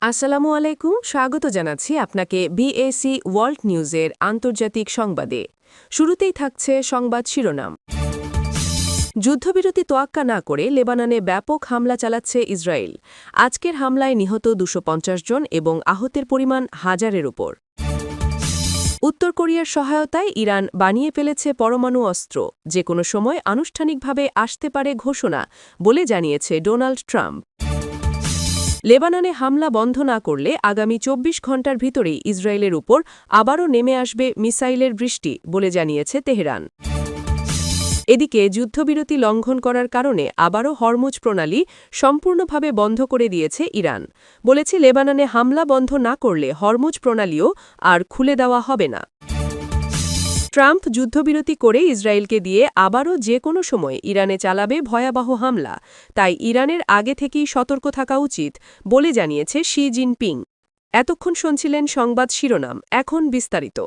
আসসালামু আলাইকুম, স্বাগত জানাচ্ছি আপনাকে বিএসি ওয়ার্ল্ড নিউজের আন্তর্জাতিক সংবাদে। শুরুতেই থাকছে সংবাদ শিরোনাম। যুদ্ধবিরতি তোয়াক্কা না করে লেবাননে ব্যাপক হামলা চালাচ্ছে ইসরায়েল। আজকের হামলায় নিহত ২৫০ জন এবং আহতের পরিমাণ হাজারের উপর। উত্তর কোরিয়ার সহায়তায় ইরান বানিয়ে ফেলেছে পরমাণু অস্ত্র, যে কোনো সময় আনুষ্ঠানিকভাবে আসতে পারে ঘোষণা বলে জানিয়েছে ডোনাল্ড ট্রাম্প। লেবাননে হামলা বন্ধ না করলে আগামী ২৪ ঘণ্টার ভিতরেই ইসরায়েলের উপর আবারও নেমে আসবে মিসাইলের বৃষ্টি বলে জানিয়েছে তেহরান। এদিকে যুদ্ধবিরতি লঙ্ঘন করার কারণে আবারও হরমুজ প্রণালী সম্পূর্ণভাবে বন্ধ করে দিয়েছে ইরান। বলেছে লেবাননে হামলা বন্ধ না করলে হরমুজ প্রণালীও আর খুলে দেওয়া হবে না। ট্রাম্প যুদ্ধবিরতি করে ইসরায়েলকে দিয়ে আবারও যে কোনো সময় ইরানে চালাবে ভয়াবহ হামলা, তাই ইরানের আগে থেকেই সতর্ক থাকা উচিত বলে জানিয়েছে শি জিনপিং। এতক্ষণ শুনছিলেন সংবাদ শিরোনাম, এখন বিস্তারিত।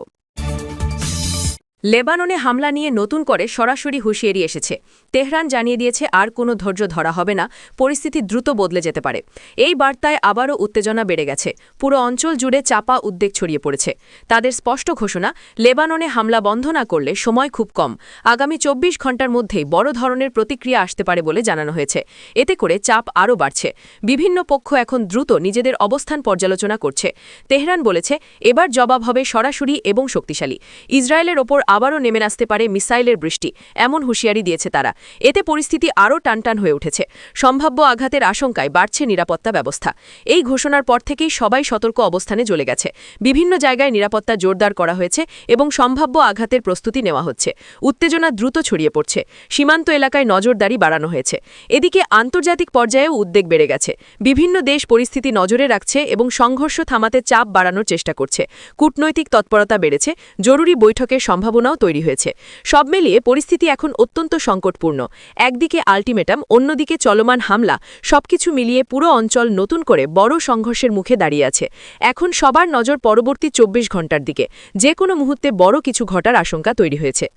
লেবাননে হামলা নিয়ে নতুন করে সরাসরি হুঁশিয়ারি এসেছে। তেহরান জানিয়ে দিয়েছে আর কোনো ধৈর্য ধরা হবে না, পরিস্থিতি দ্রুত বদলে যেতে পারে। এই বার্তায় আবারও উত্তেজনা বেড়ে গেছে। পুরো অঞ্চল জুড়ে চাপা উদ্বেগ ছড়িয়ে পড়েছে। তাদের স্পষ্ট ঘোষণা, লেবাননে হামলা বন্ধ না করলে সময় খুব কম, আগামী ২৪ ঘণ্টার মধ্যেই বড় ধরনের প্রতিক্রিয়া আসতে পারে বলে জানানো হয়েছে। এতে করে চাপ আরও বাড়ছে। বিভিন্ন পক্ষ এখন দ্রুত নিজেদের অবস্থান পর্যালোচনা করছে। তেহরান বলেছে, এবার জবাব হবে সরাসরি এবং শক্তিশালী। ইসরায়েলের ওপর আবারও নেমে আসতে পারে মিসাইলের বৃষ্টি, এমন হুঁশিয়ারি দিয়েছে তারা। এতে পরিস্থিতি আরও টানটান হয়ে উঠেছে। সম্ভাব্য আঘাতের আশঙ্কায় বাড়ছে নিরাপত্তা ব্যবস্থা। এই ঘোষণার পর থেকেই সবাই সতর্ক অবস্থানে চলে গেছে। বিভিন্ন জায়গায় নিরাপত্তা জোরদার করা হয়েছে এবং সম্ভাব্য আঘাতের প্রস্তুতি নেওয়া হচ্ছে। উত্তেজনা দ্রুত ছড়িয়ে পড়ছে। সীমান্ত এলাকায় নজরদারি বাড়ানো হয়েছে। এদিকে আন্তর্জাতিক পর্যায়েও উদ্বেগ বেড়ে গেছে। বিভিন্ন দেশ পরিস্থিতি নজরে রাখছে এবং সংঘর্ষ থামাতে চাপ বাড়ানোর চেষ্টা করছে। কূটনৈতিক তৎপরতা বেড়েছে, জরুরি বৈঠকের সম্ভাবনাও তৈরি হয়েছে। সব মিলিয়ে পরিস্থিতি এখন অত্যন্ত সংকটপূর্ণ। একদিকে আল্টিমেটাম, অন্যদিকে চলমান হামলা, সবকিছু মিলিয়ে পুরো অঞ্চল নতুন করে বড় সংঘর্ষের মুখে দাঁড়িয়ে আছে। এখন সবার নজর পরবর্তী ২৪ ঘণ্টার দিকে। যে কোনো মুহূর্তে বড় কিছু ঘটার আশঙ্কা তৈরি হয়েছে।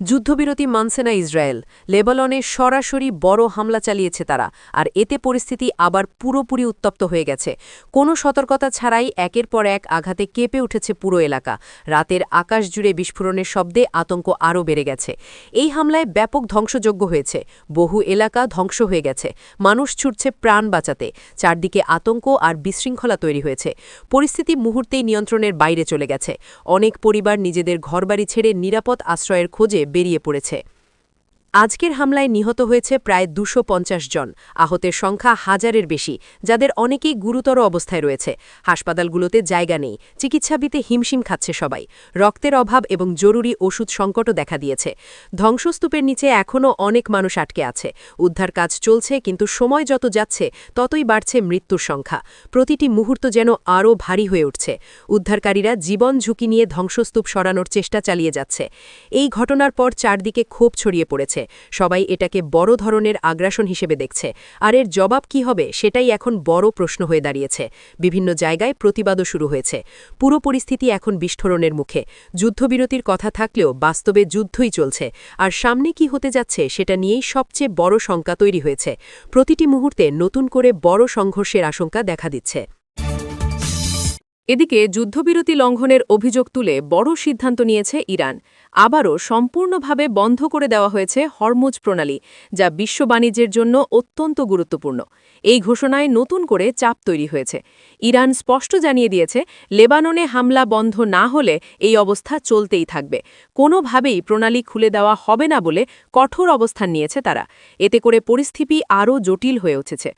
যুদ্ধবিরতি মানছে না ইসরায়েল। লেবাননে সরাসরি বড় হামলা চালিয়েছে তারা, আর এতে পরিস্থিতি আবার পুরোপুরি উত্তপ্ত হয়ে গেছে। কোনো সতর্কতা ছাড়াই একের পর এক আঘাতে কেঁপে উঠেছে পুরো এলাকা। রাতের আকাশ জুড়ে বিস্ফোরণের শব্দে আতঙ্ক আরও বেড়ে গেছে। এই হামলায় ব্যাপক ধ্বংসযজ্ঞ হয়েছে। বহু এলাকা ধ্বংস হয়ে গেছে। মানুষ ছুটছে প্রাণ বাঁচাতে। চারদিকে আতঙ্ক আর বিশৃঙ্খলা তৈরি হয়েছে। পরিস্থিতি মুহূর্তেই নিয়ন্ত্রণের বাইরে চলে গেছে। অনেক পরিবার নিজেদের ঘরবাড়ি ছেড়ে নিরাপদ আশ্রয়ের খোঁজে বেরিয়ে পড়েছে। আজকের হামলায় নিহত হয়েছে প্রায় ২৫০ জন, আহতের সংখ্যা হাজারের বেশি, যাদের অনেকেই গুরুতর অবস্থায় রয়েছে। হাসপাতালগুলোতে জায়গা নেই, চিকিৎসা দিতে হিমশিম খাচ্ছে সবাই। রক্তের অভাব এবং জরুরি ওষুধ সংকটও দেখা দিয়েছে। ধ্বংসস্তূপের নিচে এখনও অনেক মানুষ আটকে আছে। উদ্ধার কাজ চলছে, কিন্তু সময় যত যাচ্ছে ততই বাড়ছে মৃত্যুর সংখ্যা। প্রতিটি মুহূর্ত যেন আরও ভারী হয়ে উঠছে। উদ্ধারকারীরা জীবন ঝুঁকি নিয়ে ধ্বংসস্তূপ সরানোর চেষ্টা চালিয়ে যাচ্ছে। এই ঘটনার পর চারদিকে ক্ষোভ ছড়িয়ে পড়েছে। সবাই এটাকে বড় ধরনের আগ্রাসন হিসেবে দেখছে, আর এর জবাব কি হবে সেটাই এখন বড় প্রশ্ন হয়ে দাঁড়িয়েছে। বিভিন্ন জায়গায় প্রতিবাদও শুরু হয়েছে। পুরো পরিস্থিতি এখন বিস্ফোরণের মুখে। যুদ্ধবিরতির কথা থাকলেও বাস্তবে যুদ্ধই চলছে, আর সামনে কি হতে যাচ্ছে সেটা নিয়েই সবচেয়ে বড় শঙ্কা তৈরি হয়েছে। প্রতিটি মুহূর্তে নতুন করে বড় সংঘর্ষের আশঙ্কা দেখা দিচ্ছে। এদিকে যুদ্ধবিরতি লঙ্ঘনের অভিযোগ তুলে বড় সিদ্ধান্ত নিয়েছে ইরান। আবারও সম্পূর্ণভাবে বন্ধ করে দেওয়া হয়েছে হরমুজ প্রণালী, যা বিশ্ব বাণিজ্যের জন্য অত্যন্ত গুরুত্বপূর্ণ। এই ঘোষণায় নতুন করে চাপ তৈরি হয়েছে। ইরান স্পষ্ট জানিয়ে দিয়েছে, লেবাননে হামলা বন্ধ না হলে এই অবস্থা চলতেই থাকবে। কোনোভাবেই প্রণালী খুলে দেওয়া হবে না বলে কঠোর অবস্থান নিয়েছে তারা। এতে করে পরিস্থিতি আরও জটিল হয়ে উঠেছে।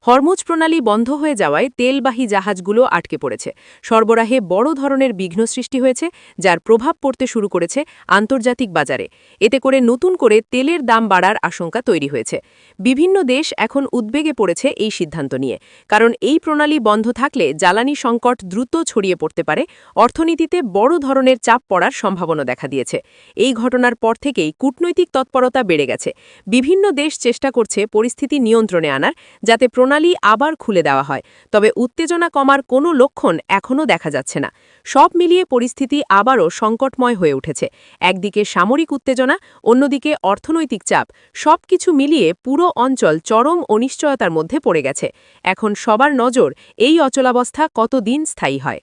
হরমুজ প্রণালী বন্ধ হয়ে যাওয়ায় তেলবাহী জাহাজগুলো আটকে পড়েছে। সরবরাহে বড় ধরনের বিঘ্ন সৃষ্টি হয়েছে, যার প্রভাব পড়তে শুরু করেছে আন্তর্জাতিক বাজারে। এতে করে নতুন করে তেলের দাম বাড়ার আশঙ্কা তৈরি হয়েছে। বিভিন্ন দেশ এখন উদ্বেগে পড়েছে এই সিদ্ধান্ত নিয়ে, কারণ এই প্রণালী বন্ধ থাকলে জ্বালানি সংকট দ্রুত ছড়িয়ে পড়তে পারে। অর্থনীতিতে বড় ধরনের চাপ পড়ার সম্ভাবনা দেখা দিয়েছে। এই ঘটনার পর থেকেই কূটনৈতিক তৎপরতা বেড়ে গেছে। বিভিন্ন দেশ চেষ্টা করছে পরিস্থিতি নিয়ন্ত্রণে আনার, যাতে প্রণালী প্রণালী আবার খুলে দেওয়া হয়, তবে উত্তেজনা কমার কোনো লক্ষণ এখনও দেখা যাচ্ছে না। সব মিলিয়ে পরিস্থিতি আবারও সংকটময় হয়ে উঠেছে। একদিকে সামরিক উত্তেজনা, অন্যদিকে অর্থনৈতিক চাপ, সবকিছু মিলিয়ে পুরো অঞ্চল চরম অনিশ্চয়তার মধ্যে পড়ে গেছে। এখন সবার নজর এই অচলাবস্থা কতদিন স্থায়ী হয়।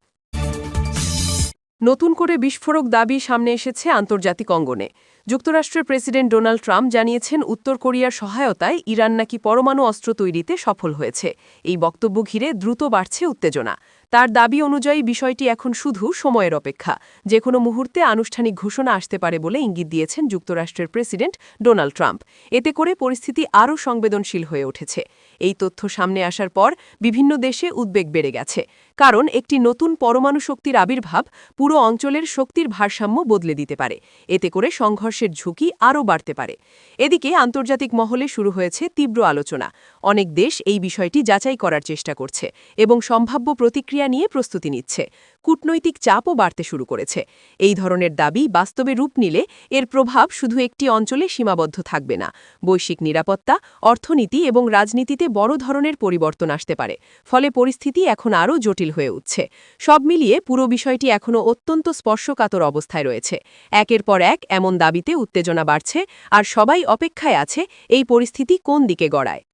নতুন করে বিস্ফোরক দাবি সামনে এসেছে আন্তর্জাতিক অঙ্গনে। যুক্তরাষ্ট্রের প্রেসিডেন্ট ডোনাল্ড ট্রাম্প জানিয়েছেন উত্তর কোরিয়ার সহায়তায় ইরান নাকি পরমাণু অস্ত্র তৈরিতে সফল হয়েছে। এই বক্তব্য ঘিরে দ্রুত বাড়ছে উত্তেজনা। তার দাবি অনুযায়ী বিষয়টি এখন শুধু সময়ের অপেক্ষা, যে কোনো মুহূর্তে আনুষ্ঠানিক ঘোষণা আসতে পারে বলে ইঙ্গিত দিয়েছেন যুক্তরাষ্ট্রের প্রেসিডেন্ট ডোনাল্ড ট্রাম্প। এতে করে পরিস্থিতি আরও সংবেদনশীল হয়ে উঠেছে। এই তথ্য সামনে আসার পর বিভিন্ন দেশে উদ্বেগ বেড়ে গেছে, কারণ একটি নতুন পরমাণু শক্তির আবির্ভাব পুরো অঞ্চলের শক্তির ভারসাম্য বদলে দিতে পারে। এতে করে সংঘর্ষের ঝুঁকি আরও বাড়তে পারে। এদিকে আন্তর্জাতিক মহলে শুরু হয়েছে তীব্র আলোচনা। অনেক দেশ এই বিষয়টি যাচাই করার চেষ্টা করছে এবং সম্ভাব্য প্রতিক্রিয়া নিয়ে প্রস্তুতি নিচ্ছে। কূটনৈতিক চাপও বাড়তে শুরু করেছে। এই ধরনের দাবি বাস্তবে রূপ নিলে এর প্রভাব শুধু একটি অঞ্চলে সীমাবদ্ধ থাকবে না। বৈশ্বিক নিরাপত্তা, অর্থনীতি এবং রাজনীতিতে বড় ধরনের পরিবর্তন আসতে পারে। ফলে পরিস্থিতি এখন আরও জটিল হয়ে উঠছে। সব মিলিয়ে পুরো বিষয়টি এখনও অত্যন্ত স্পর্শকাতর অবস্থায় রয়েছে। একের পর এক এমন দাবিতে উত্তেজনা বাড়ছে, আর সবাই অপেক্ষায় আছে এই পরিস্থিতি কোন দিকে গড়ায়।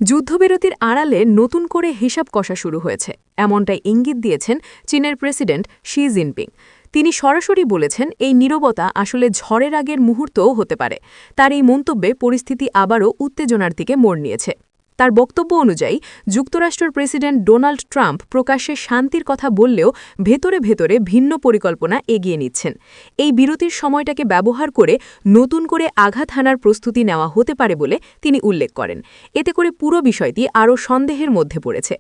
যুদ্ধবিরতির আড়ালে নতুন করে হিসাব কষা শুরু হয়েছে, এমনটাই ইঙ্গিত দিয়েছেন চীনের প্রেসিডেন্ট শি জিনপিং। তিনি সরাসরি বলেছেন এই নীরবতা আসলে ঝড়ের আগের মুহূর্তও হতে পারে। তার এই মন্তব্যে পরিস্থিতি আবারও উত্তেজনার দিকে মোড় নিয়েছে। তার বক্তব্য অনুযায়ী যুক্তরাষ্ট্রের প্রেসিডেন্ট ডোনাল্ড ট্রাম্প প্রকাশ্যে শান্তির কথা বললেও ভেতরে ভেতরে ভিন্ন পরিকল্পনা এগিয়ে নিচ্ছেন। এই বিরতির সময়টাকে ব্যবহার করে নতুন করে আঘাত হানার প্রস্তুতি নেওয়া হতে পারে বলে তিনি উল্লেখ করেন। এতে করে পুরো বিষয়টি আরও সন্দেহের মধ্যে পড়েছে।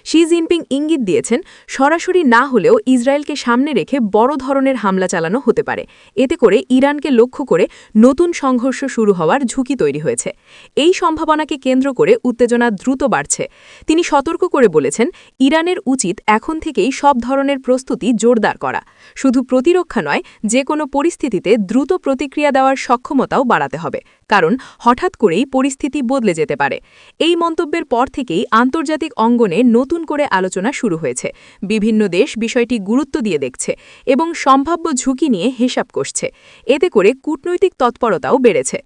শি জিনপিং ইঙ্গিত দিয়েছেন, সরাসরি না হলেও ইসরায়েলকে সামনে রেখে বড় ধরনের হামলা চালানো হতে পারে। এতে করে ইরানকে লক্ষ্য করে নতুন সংঘর্ষ শুরু হওয়ার ঝুঁকি তৈরি হয়েছে। এই সম্ভাবনাকে কেন্দ্র করে উত্তেজনা দ্রুত বাড়ছে। তিনি সতর্ক করে বলেছেন, ইরানের উচিত এখন থেকেই সব ধরনের প্রস্তুতি জোরদার করা। শুধু প্রতিরক্ষা নয়, যে কোনো পরিস্থিতিতে দ্রুত প্রতিক্রিয়া দেওয়ার সক্ষমতাও বাড়াতে হবে, কারণ হঠাৎ করেই পরিস্থিতি বদলে যেতে পারে। এই মন্তব্যের পর থেকেই আন্তর্জাতিক অঙ্গনে নতুন করে আলোচনা শুরু হয়েছে। বিভিন্ন দেশ বিষয়টি গুরুত্ব দিয়ে দেখছে এবং সম্ভাব্য ঝুঁকি নিয়ে হিসাব কষছে। এতে করে কূটনৈতিক তৎপরতাও বেড়েছে।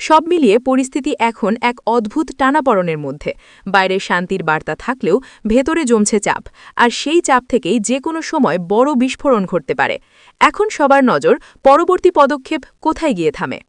সব মিলিয়ে পরিস্থিতি এখন এক অদ্ভুত টানাপড়নের মধ্যে। বাইরে শান্তির বার্তা থাকলেও ভেতরে জমছে চাপ, আর সেই চাপ থেকেই যে কোনো সময় বড় বিস্ফোরণ ঘটতে পারে। এখন সবার নজর পরবর্তী পদক্ষেপ কোথায় গিয়ে থামে।